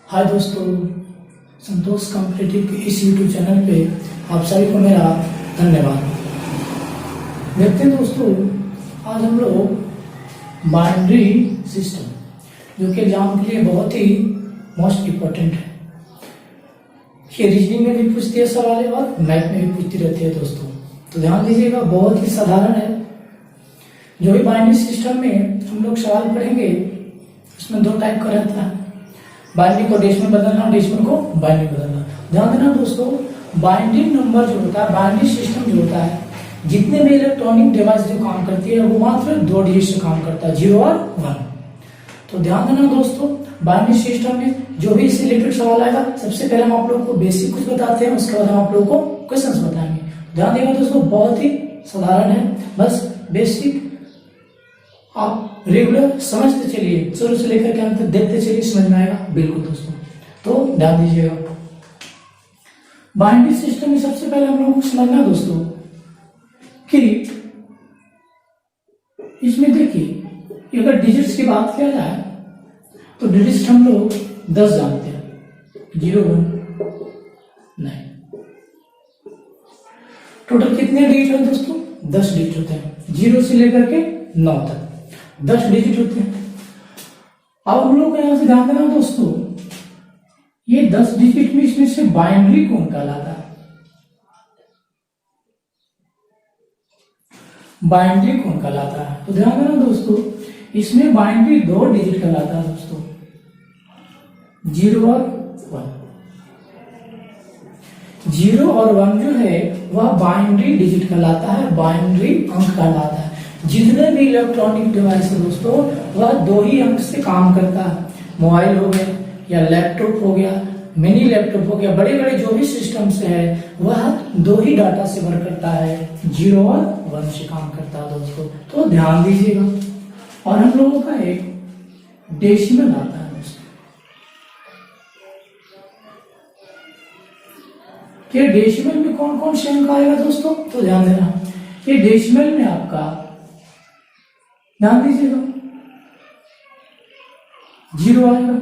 हाय दोस्तों, संतोष कॉम्पिटिटिव के इस यूट्यूब चैनल पे आप सभी को मेरा धन्यवाद। देखते हैं दोस्तों, आज हम लोग बाइनरी सिस्टम जो कि एग्जाम के लिए बहुत ही मोस्ट इम्पोर्टेंट है। ये रीजनिंग में भी पूछती है सवाल और मैथ में भी पूछती रहती है दोस्तों, तो ध्यान दीजिएगा। बहुत ही साधारण है। जो भी बाइनरी सिस्टम में हम लोग सवाल पढ़ेंगे उसमें दो टाइप का रहता है, बाइनरी को डेसिमल बदलना, डेसिमल को बाइनरी बदलना। ध्यान देना दोस्तों, बाइनरी नंबर जो होता है, बाइनरी सिस्टम जो होता है, जितने भी इलेक्ट्रॉनिक डिवाइस जो काम करती है वो मात्र दो डिजिट से काम करता है, 0 और 1। तो ध्यान देना दोस्तों, बाइनरी सिस्टम में जो भी इससे रिलेटेड सवाल आएगा, सबसे पहले हम आप लोगों को बेसिक कुछ बताते हैं, उसके बाद हम आप लोगों को क्वेश्चंस बताएंगे। ध्यान देना दोस्तों, बहुत ही साधारण है, बस बेसिक आप रेगुलर समझते चलिए, शुरू से लेकर के अंत तक देखते चलिए, समझ में आएगा बिल्कुल दोस्तों। तो ध्यान दीजिएगा, बाइनरी सिस्टम में सबसे पहले हम लोगों को समझना दोस्तों कि इसमें देखिए, अगर डिजिट्स की बात किया जाए तो डिजिट्स हम लोग 10 जानते हैं, 0 1 9। टोटल कितने डिजिट हैं दोस्तों? 10 डिजिट होते हैं, 0 से लेकर के 9 तक 10 डिजिट होते हैं। अब हम लोग को यहां से ध्यान देना दोस्तों, ये 10 डिजिट में इसमें से बाइनरी कौन कहलाता है? बाइनरी कौन कहलाता है? तो ध्यान देना दोस्तों, इसमें बाइनरी 2 डिजिट कहलाता है दोस्तों, 0 और 1। 0 और 1 जो है वह बाइनरी डिजिट कहलाता है, बाइनरी अंक कहलाता है। जितने भी इलेक्ट्रॉनिक डिवाइस है दोस्तों, वह 2 ही अंक से काम करता है। मोबाइल हो गया या लैपटॉप हो गया, मिनी लैपटॉप हो गया, बड़े बड़े जो भी सिस्टम्स है वह 2 ही डाटा से वर्क करता है, 0 और 1 से काम करता है दोस्तों। तो ध्यान दीजिएगा। और हम लोगों का एक डेसिमल आता है दोस्तों, कि डेसिमल में कौन कौन से अंक आएगा दोस्तों? तो ध्यान देना, ये डेसिमल में आपका, ध्यान दीजिएगा, 0 आएगा,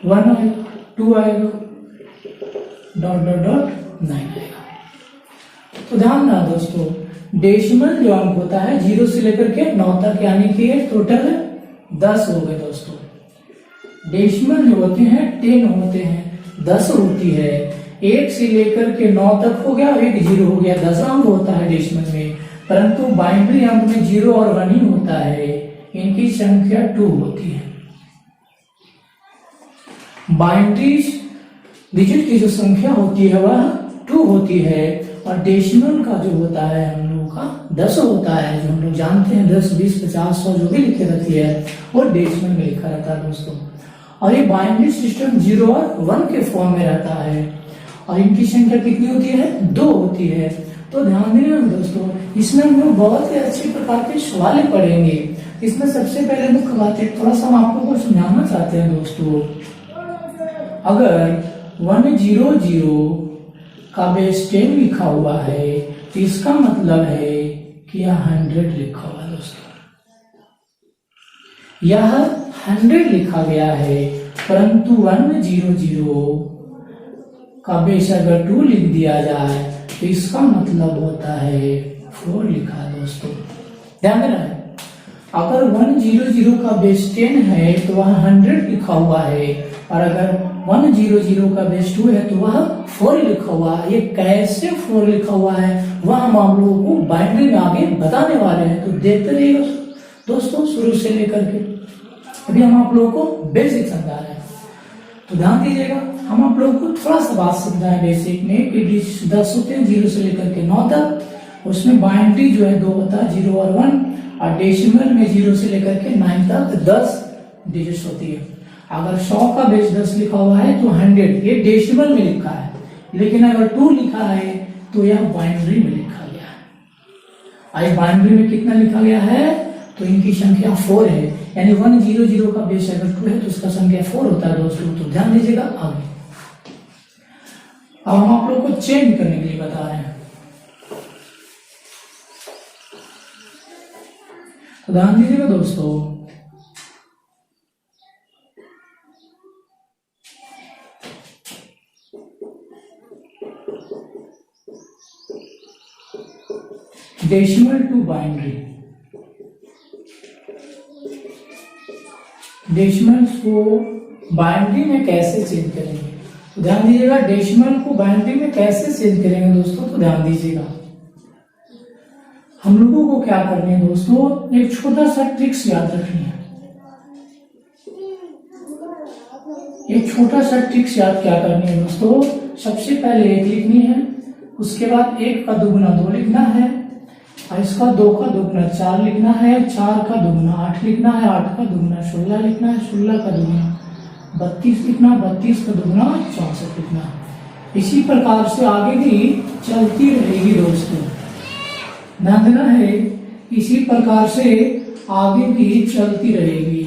1 आएगा, 2 आएगा, डॉट डॉट डॉट 9 आएगा। तो ध्यान रहा दोस्तों, डेसिमल जो अंक होता है 0 से लेकर के 9 तक, यानी कि टोटल 10 हो गए दोस्तों। डेसिमल जो होते हैं 10 होते हैं, 10 होती है। 1 से लेकर के 9 तक हो गया, 1 0 हो गया, 10 अंक होता है डेसिमल में। परंतु बाइनरी अंक में 0 और 1 ही होता है, इनकी संख्या 2 होती है। बाइनरी डिजिट की जो संख्या होती है वह 2 होती है, और डेसिमल का जो होता है हम लोगों का 10 होता है, जो हम लोग जानते हैं 10 20 50 100 जो भी लिखे रहती है वो डेसिमल में लिखा रहता है दोस्तों। और ये बाइनरी सिस्टम 0 और 1 के फॉर्म में रहता है, और इनकी संख्या कितनी होती है? 2 होती है। तो ध्यान देना दोस्तों, इसमें हम लोग बहुत ही अच्छे प्रकार के सवाल पढ़ेंगे। इसमें सबसे पहले मुख्य बात है, थोड़ा सा हम आप लोगों को समझाना चाहते हैं दोस्तों। अगर 100 का बेस 10 लिखा हुआ है तो इसका मतलब है कि यह 100 लिखा हुआ है दोस्तों। यह 100 लिखा गया है, परंतु 100 का बेस अगर 2 लिख दिया जाए तो इसका मतलब होता है 4 लिखा है दोस्तों। ध्यान देना है, अगर 100 का बेस 10 है तो वह 100 लिखा हुआ है, और अगर 100 का बेस 2 है तो वह 4 लिखा हुआ है। ये कैसे 4 लिखा हुआ है वह हम आप लोगों को बाइनरी में आगे बताने वाले हैं, तो देखते रहिएगा दोस्तों शुरू से लेकर के। अभी हम आप लोगों को बेसिक समझा रहे हैं, तो ध्यान दीजिएगा। हम आप लोगों को थोड़ा सा बात समझाएं बेसिक में कि 10 होते हैं 0 से लेकर के 9 तक। उसमें बाइनरी जो है 2 होता है, 0 और 1, और डेसिमल में 0 से लेकर के 9 तक 10 डिजिट्स होती है। अगर 100 का बेस 10 लिखा हुआ है तो 100 ये डेसिमल में लिखा है, लेकिन अगर 2 लिखा है तो यह बाइनरी में लिखा गया है। आई बाइनरी में कितना लिखा गया है? तो इनकी संख्या 4 है, यानी 100 का बेस अगर 2 है तो उसका संख्या 4 होता है दोस्तों। तो ध्यान दीजिएगा आगे। अब हम आप लोग को चेंज करने के लिए बता रहे हैं, तो ध्यान दीजिएगा दोस्तों, डेसिमल टू बाइनरी, डेसिमल्स को बाइनरी में कैसे चेंज करेंगे, तो ध्यान दीजिएगा। डेसिमल को बाइनरी में कैसे चेंज करेंगे दोस्तों, तो ध्यान दीजिएगा। हम लोगों को क्या करनी है दोस्तों, एक छोटा सा ट्रिक्स याद रखनी है। एक छोटा सा ट्रिक्स याद क्या करनी है दोस्तों, सबसे पहले 1 लिखनी है, उसके बाद 1 का दुगुना 2 लिखना है, और इसका 2 का दुगुना 4 लिखना है, 4 का दुगुना 8 लिखना है, 8 का दुगुना 16 लिखना है, 16 का दुगुना 32 लिखना, 32 का दुगुना 64 लिखना है। इसी प्रकार से आगे भी चलती रहेगी दोस्तों, ध्यान देना है। इसी प्रकार से आगे भी चलती रहेगी,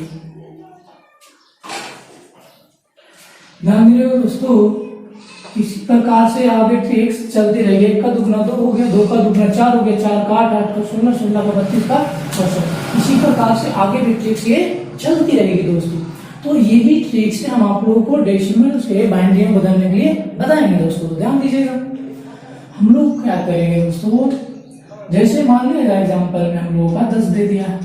ध्यान दीजिएगा दोस्तों। इसी प्रकार से आगे ट्रिक्स चलती रहेगी। 1 का दुगुना 2 हो गया, 2 का दुगुना 4 हो गया, 4 का 8, 8 का 16, 16 का 32 का 64। इसी प्रकार से आगे भी ट्रिक्स ये चलती रहेगी दोस्तों। तो यही ट्रिक्स हम आप लोगों को डेसिमल से बाइनरी में बदलने के लिए बताएंगे दोस्तों, ध्यान दीजिएगा। हम लोग क्या करेंगे दोस्तों, जैसे मान लीजिएगा एग्जाम्पल में हम लोगों का 10 दे दिया,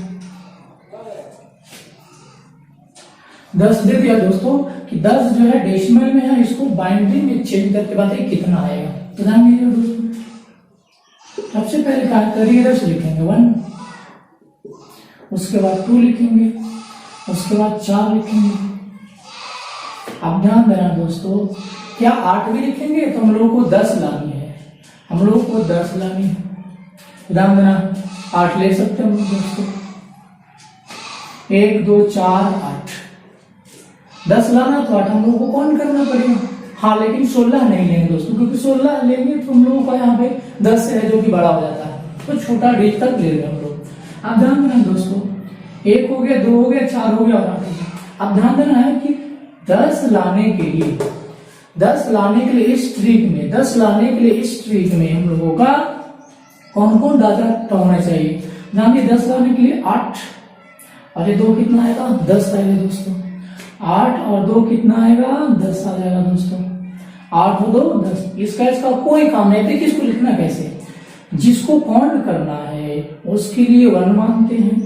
10 दे दिया दोस्तों कि 10 जो है डेसिमल में है, इसको बाइनरी में चेंज करके बताइए कितना आएगा। तो ध्यान दीजिएगा दोस्तों, सबसे पहले क्या करिए, 10 लिखेंगे 1, उसके बाद 2 लिखेंगे, उसके बाद 4 लिखेंगे। अब ध्यान देना दोस्तों, क्या 8 भी लिखेंगे, तो हम लोगों को 10 लानी है, हम लोगों को 10 लानी है। ध्यान देना, 8 ले सकते हैं हम लोग दोस्तों, 1 2 4 8, 10 लाना तो 8 हम लोगों को कौन करना पड़ेगा। हाँ, लेकिन 16 नहीं लेंगे दोस्तों, क्योंकि 16 लेंगे तो हम लोगों का यहाँ पे 10 है जो कि बड़ा हो जाता है, तो छोटा डिजिट तक ले लेंगे हम लोग। अब ध्यान देना दोस्तों, 1 हो गया, 2 हो गया, 4 हो गया और 8 हो गया। अब ध्यान देना है कि 10 लाने के लिए, 10 लाने के लिए इस ट्रिक में, 10 लाने के लिए इस ट्रिक में हम लोगों का कौन कौन डाटा होना चाहिए। ध्यान दिए, 10 लाने के लिए 8 और ये 2 कितना आएगा, 10 आएगा दोस्तों। 8 और 2 कितना आएगा, 10 आ जाएगा दोस्तों। 8 और 2 10। इसका कोई काम नहीं। देखिए इसको लिखना कैसे, जिसको काउंट करना है उसके लिए 1 मानते हैं,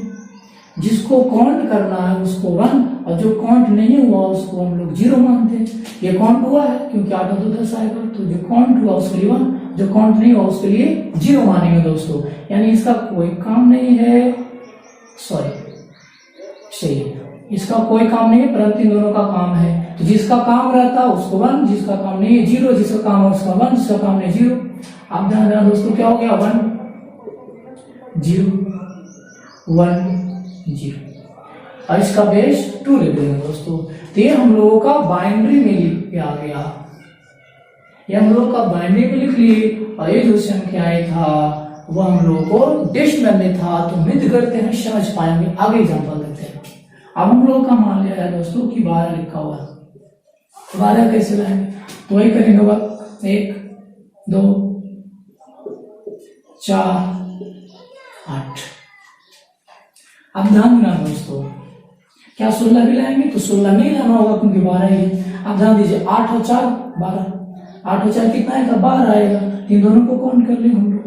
जिसको काउंट करना है उसको 1, और जो काउंट नहीं हुआ उसको हम लोग 0 मानते हैं। ये काउंट हुआ है क्योंकि 8 और 2 10 आएगा, तो जो काउंट हुआ उसके लिए 1, जो काउंट नहीं हुआ उसके लिए 0 मानेंगे दोस्तों। यानी इसका कोई काम नहीं है, सही, इसका कोई काम नहीं है, परंतु इन दोनों का काम है। तो जिसका काम रहता है उसको 1, जिसका काम नहीं है 0, जिसका काम है उसका 1, जिसका काम नहीं 0। अब ध्यान देना दोस्तों, क्या हो गया, 1 0 1 0, और इसका बेस 2 ले लेंगे दोस्तों। तो ये हम लोगों का बाइनरी में लिख के आ गया, ये हम लोग का बाइनरी में लिख लिए, और ये जो संख्याएं था वो हम लोगों को डेसिमल में था। तो उम्मीद करते हैं समझ पाएंगे। आगे एग्जांपल देते हैं। अब हम लोग का मान लिया है दोस्तों कि 12 लिखा हुआ, 12 कैसे लाएंगे, तो वही करेंगे, 1 2 4 8। अब ध्यान देना दोस्तों, क्या 16 भी लाएंगे, तो 16 नहीं लाना होगा क्योंकि 12 ही है। अब ध्यान दीजिए, 8 और 4 12, 8 और 4 कितना आएगा, 12 आएगा। इन दोनों को काउंट कर ले हम लोग,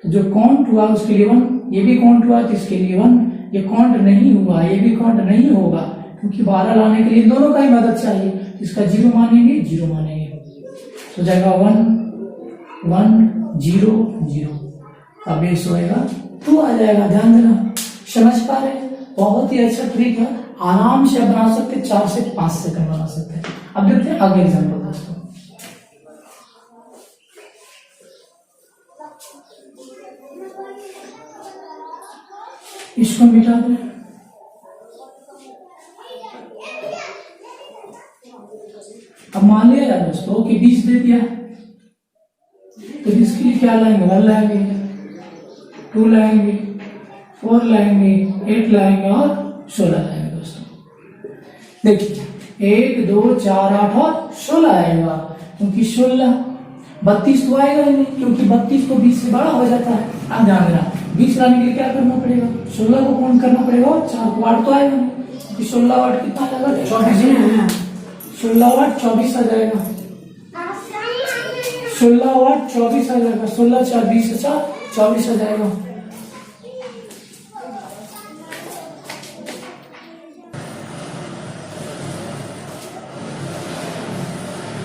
तो जो काउंट हुआ उसके लिए 1, ये भी काउंट हुआ तो इसके लिए 1, ये काउंट नहीं हुआ ये भी काउंट नहीं होगा, क्योंकि 12 लाने के लिए इन दोनों का ही मदद चाहिए। इसका 0 मानेंगे, 0 मानेंगे, तो जाएगा 1 1 0 0, अब बेस होएगा 2 आ जाएगा। ध्यान देना, समझ पा रहे, बहुत ही अच्छा ट्रिक है, आराम से बना सकते, 4 से 5 सेकंड बना सकते हैं। अब देखते हैं आगे एग्जाम्पल दोस्तों। इसको मिटा दें, अब मान लिया जाए दोस्तों कि 20 दे दिया, तो इसके लिए क्या लाएंगे, 1 लाएंगे, 2 लाएंगे, 4 लाएंगे, 8 लाएंगे और 16 लाएंगे दोस्तों। देखिए 1 2 4 8 और 16 आएगा, क्योंकि 16 32 तो आएगा ही नहीं, क्योंकि 32 तो 20 से बड़ा हो जाता है। अब ध्यान देना, 20 लाने के लिए क्या करना पड़ेगा, 16 को काउंट करना पड़ेगा, 4 को 8 तो आएगा नहीं, क्योंकि 16 8 कितना आ जाएगा, 24, 16 8 24 आ जाएगा, 16 8 24 आ जाएगा, 16 4 20 4 24 हो जाएगा।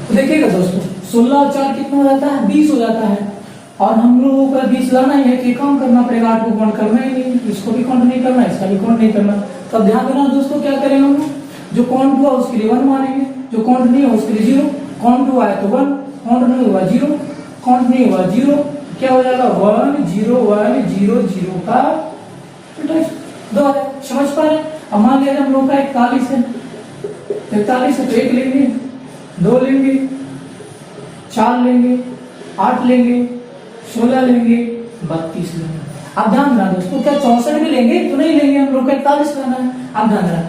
तो देखिएगा दोस्तों 16 और 4 कितना हो जाता है 20 हो जाता है, और हम लोगों का 20 लाना है कि काम करना पड़ेगा, 8 को काउंट करना ही नहीं, इसको भी काउंट नहीं करना, इसका भी काउंट नहीं करना। तो अब ध्यान देना दोस्तों, क्या करेंगे हम लोग, जो काउंट हुआ उसके लिए 1 मानेंगे, जो काउंट नहीं हुआ उसके लिए 0, काउंट हुआ है तो 1, काउंट नहीं हुआ 0, काउंट नहीं हुआ 0, क्या हो जाएगा 1 0 1 0 0 का 2 है। समझ पा रहे? अब मान लिया हम लोग का 41 है, 41 है तो 1 लेंगे, 2 लेंगे, 4 लेंगे, 8 लेंगे, 16 लेंगे, 32 लेंगे। अब ध्यान देना दोस्तों, क्या 64 में लेंगे तो नहीं लेंगे, हम लोग का 41 लाना है। अब ध्यान देना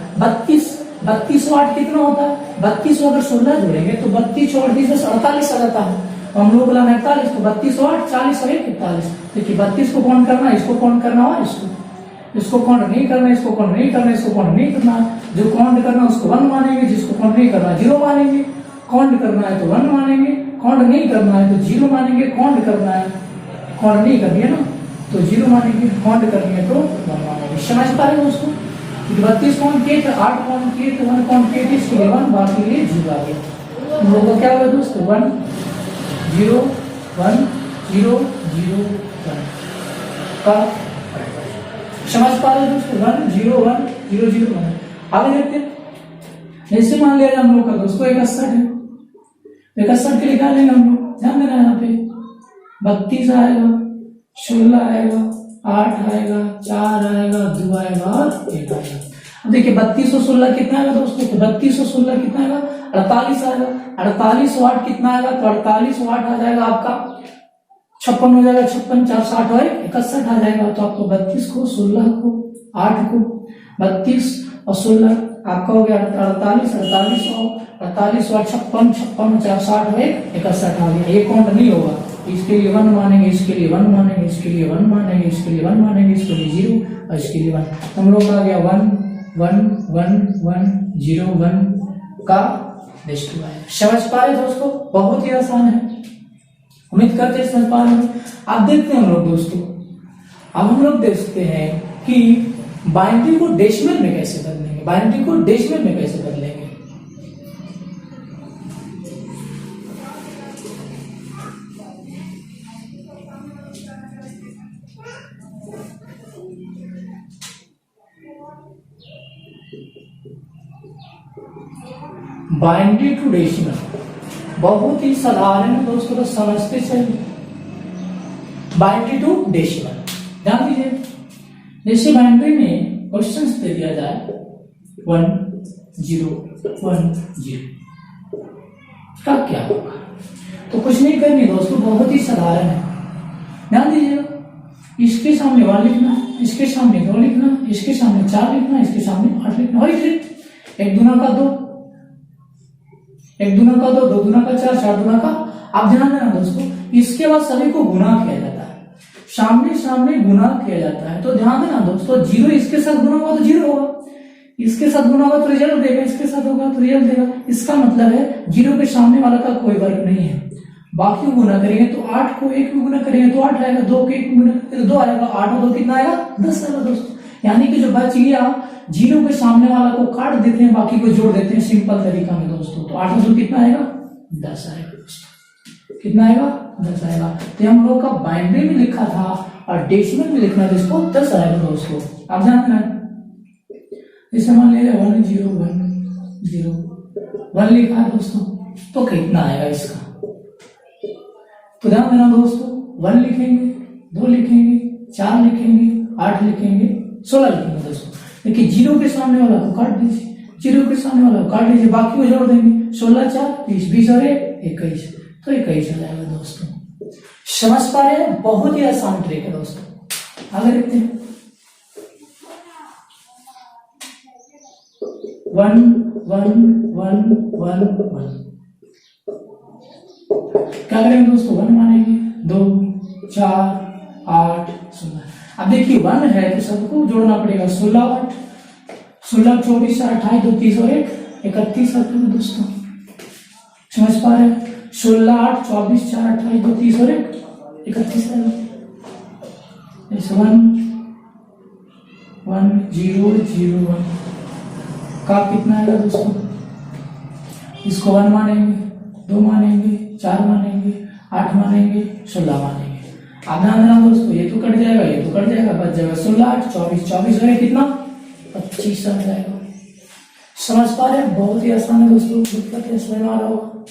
32 और 8 कितना होता है, 32 अगर 16 जोड़ेंगे तो 32 और 38 48 आ जाता है। हम लोग को लाना 41, तो 32 और 8 40 और 1 41। देखिए 32 को काउंट करना, इसको काउंट करना और इसको काउंट नहीं करना, इसको काउंट नहीं करना, इसको काउंट नहीं करना। जो काउंट करना उसको 1 मानेंगे, जिसको काउंट नहीं करना 0 मानेंगे। काउंट करना है तो 1 मानेंगे, काउंट नहीं करना है तो 0 मानेंगे। काउंट करना है, काउंट नहीं करनी है ना तो 0 मानेंगे, काउंट करनी है तो 1 मानेंगे। समझ पा रहे हो उसको? 32 काउंट किए थे, 8 काउंट किए थे, 1 काउंट किए थे, इसके लिए 1, बाकी लिए 0 आ गया। हम लोग को क्या होगा दोस्तों 1 0 1 0 0 1 का। समझ पा रहे हो दोस्तों? 1 0 1 0 0 1। आगे देखते हैं, जैसे मान लिया हम लोग का दोस्तों 61 है, 61 के लिए क्या लेंगे हम लोग, ध्यान देना यहाँ पे 32 आएगा, 16 आएगा, 8 आएगा, 4 आएगा, 2 आएगा और 1 आएगा। अब देखिए 32 और 16 कितना आएगा दोस्तों, तो 32 और 16 कितना आएगा 48 आएगा। 48 और 8 कितना आएगा, तो 48 और 8 आ जाएगा आपका 56 हो जाएगा, 56 4 60 और 61 आ जाएगा। तो आपको 32 को 16 को 8 को 32 और 16 आपका हो गया 48 48 और 56 56 4 60 और 61 आ गया। ये काउंट नहीं होगा, इसके लिए 1 मानेंगे, इसके लिए 1 मानेंगे, इसके लिए 1 मानेंगे, इसके लिए 1 मानेंगे, इसके लिए 0 और इसके लिए 1। हम लोग आ गया 1 1 1 1 0 1 का रेशियो आया। समझ पा रहे दोस्तों? बहुत ही आसान है, उम्मीद करते हैं समझ पा रहे हो। अब देखते हैं हम लोग दोस्तों, अब हम लोग देखते हैं कि बाइनरी को डेसिमल में कैसे बदलेंगे, बाइनरी को डेसिमल में कैसे बदलेंगे। बाइनरी टू डेसिमल बहुत ही साधारण है दोस्तों, तो समझते चलिए। बाइनरी टू डेसिमल ध्यान दीजिए, जैसे बाइनरी में क्वेश्चन दे दिया जाए 1 0 1 0 का क्या होगा, तो कुछ नहीं करनी दोस्तों, बहुत ही साधारण है। ध्यान दीजिएगा, इसके सामने 1 लिखना, इसके सामने 2 लिखना, इसके सामने 4 लिखना, इसके सामने 8 लिखना, और एक दूना का 2, एक दूना का 2, 2 दूना का 4, 4 दूना का। आप ध्यान देना दोस्तों, इसके बाद सभी को गुना किया जाता है, सामने सामने गुना किया जाता है। तो ध्यान देना दोस्तों, 0 इसके साथ गुना होगा तो 0 होगा, इसके साथ गुना होगा तो रिजल्ट देगा, इसके साथ होगा तो रिजल्ट देगा। इसका मतलब है 0 के सामने वाला का कोई वर्ग नहीं है। बाकी को गुना करेंगे तो 8 को 1 में गुना करेंगे तो 8 आएगा, 2 को 1 में गुना करेंगे तो 2 आएगा, 8 और 2 कितना आएगा 10 आएगा दोस्तों। यानी कि जो बच गया 0 के सामने वाला को काट देते हैं, बाकी को जोड़ देते हैं सिंपल तरीका में दोस्तों। तो 8 और 2 कितना आएगा 10 आएगा दोस्तों, कितना आएगा 10 आएगा। तो हम लोग का बाइनरी में लिखा था और डेसिमल में लिखना था, इसको 10 आएगा दोस्तों। आप ध्यान देना, जैसे मान लीजिए 1 0 1 0 1 लिखा है दोस्तों, तो कितना आएगा इसका, तो ध्यान देना दोस्तों, 1 लिखेंगे, 2 लिखेंगे, 4 लिखेंगे, 8 लिखेंगे, 16 लिखेंगे दोस्तों। देखिए 0 के सामने वाला को काट दीजिए, 0 के सामने वाला को काट दीजिए, बाकी को जोड़ देंगे, 16 4 20 20 और 21, तो 21 आ जाएगा दोस्तों। समझ पा रहे हैं? बहुत ही आसान ट्रिक है दोस्तों। आगे देखते हैं 1 1 1 1 1 क्या करेंगे दोस्तों, 1 मानेंगे, 2 4 8 16। अब देखिए 1 है तो सबको जोड़ना पड़ेगा, 16 8 16 24 28 2 30 और 1 31 आते हैं दोस्तों। समझ पा रहे हैं? 16 8 24 4 28 2 30 और 1 31 आएगा। इस 1 1 0 0 1 का कितना आएगा दोस्तों? इसको 1 मानेंगे, 2 मानेंगे, 4 मानेंगे, 8 मानेंगे, 16 मानेंगे। अब ध्यान देना दोस्तों, ये तो कट जाएगा, ये तो कट जाएगा, बच जाएगा 16 8 24 24 है कितना? 25 आ जाएगा। समझ पा रहे हैं? बहुत ही आसान है दोस्तों, दिक्कत है समझ में आ रहा होगा।